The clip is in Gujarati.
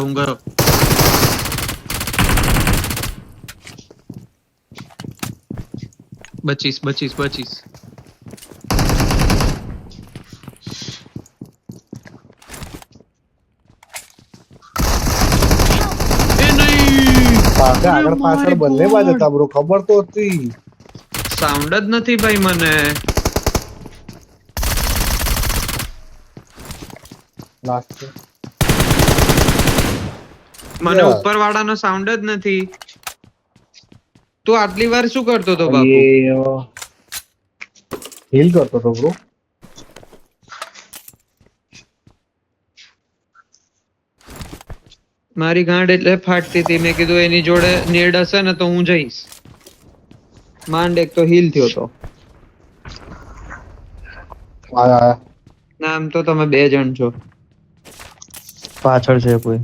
दूंगा। बचीस बचीस बचीस ए नहीं પાછા અરે આગળ પાછળ માય બંને બાજ ગોડ હતા બ્રો, ખબર તો હતી. સાઉન્ડ જ નથી ભાઈ મને લાસ્ટ મને ઉપર વાળાનો સાઉન્ડ જ નથી. તું આટલી વાર શું કરતો હતો બાપુ? એ હીલ કરતો હતો બ્રો. મારી ગાંડ એટલે ફાટતી હતી. મેં કીધું એની જોડે નેડ હશે ને તો હું જઈશ. માંડ એક તો હીલ થયો તો. આયા ના આમ તો તમે બે જણ છો. પાછળ છે કોઈ.